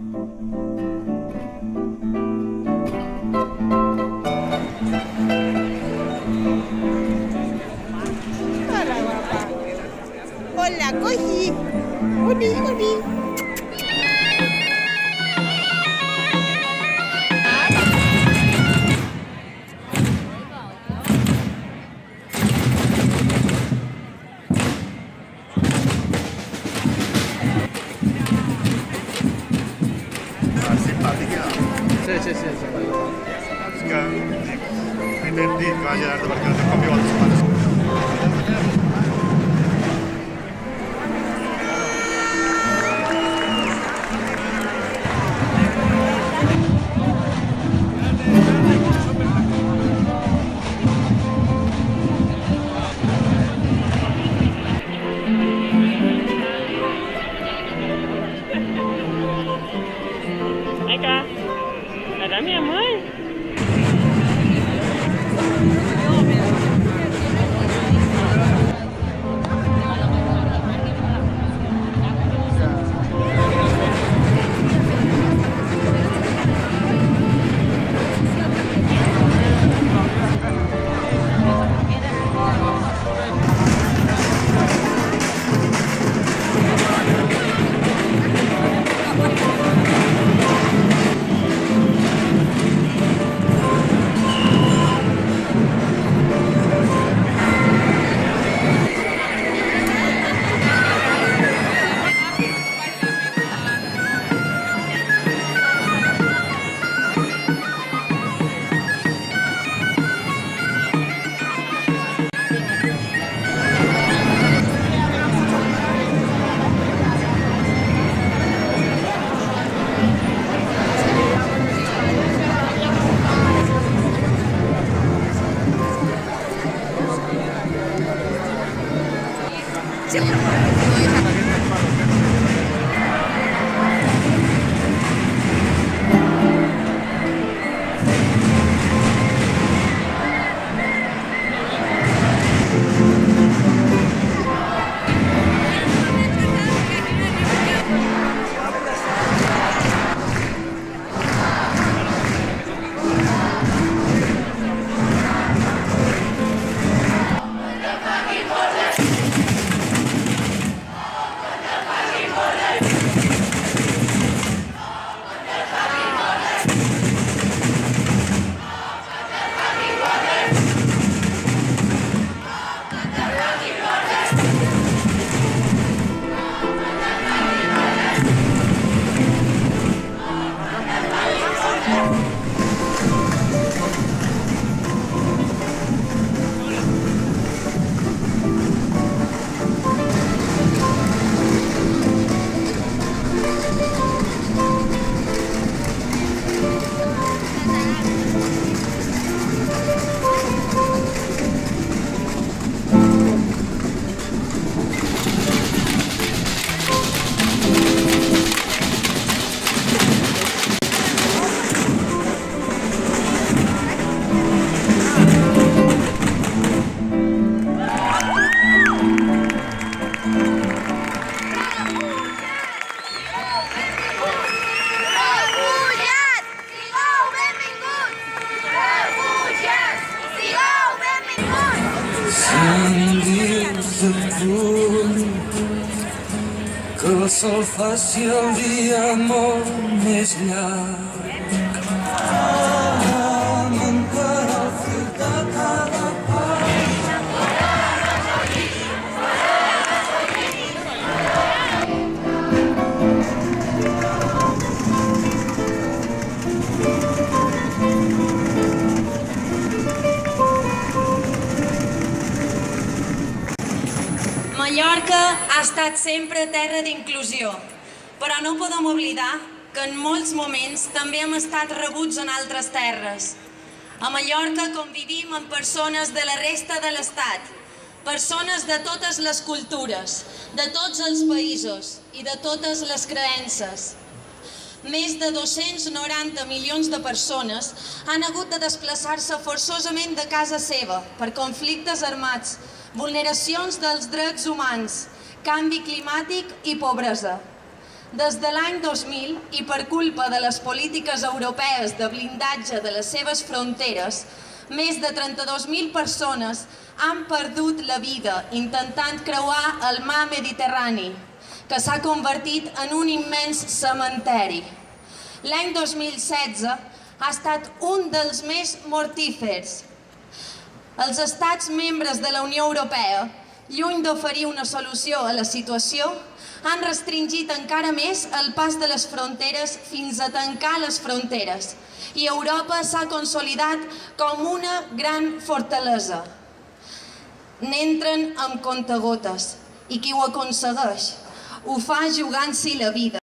Hola, guapa. Hola, Koji. Uni, uni. Simpàtica. Sí. És que m'he dit que va Gerardo perquè no sé com viu altres pares. Vem cá. É da minha mãe? Que el sol faci el dia molt més llarg. Encara el fil de cada Mallorca ha estat sempre terra d'inclusió, però no podem oblidar que en molts moments també hem estat rebuts en altres terres. A Mallorca convivim amb persones de la resta de l'Estat, persones de totes les cultures, de tots els països i de totes les creences. Més de 290 milions de persones han hagut de desplaçar-se forçosament de casa seva per conflictes armats, vulneracions dels drets humans, canvi climàtic i pobresa. Des de l'any 2000, i per culpa de les polítiques europees de blindatge de les seves fronteres, més de 32.000 persones han perdut la vida intentant creuar el mar Mediterrani, que s'ha convertit en un immens cementeri. L'any 2016 ha estat un dels més mortífers. Els estats membres de la Unió Europea, lluny d'oferir una solució a la situació, han restringit encara més el pas de les fronteres fins a tancar les fronteres, i Europa s'ha consolidat com una gran fortalesa. N'entren amb comptagotes, i qui ho aconsegueix ho fa jugant-s'hi la vida.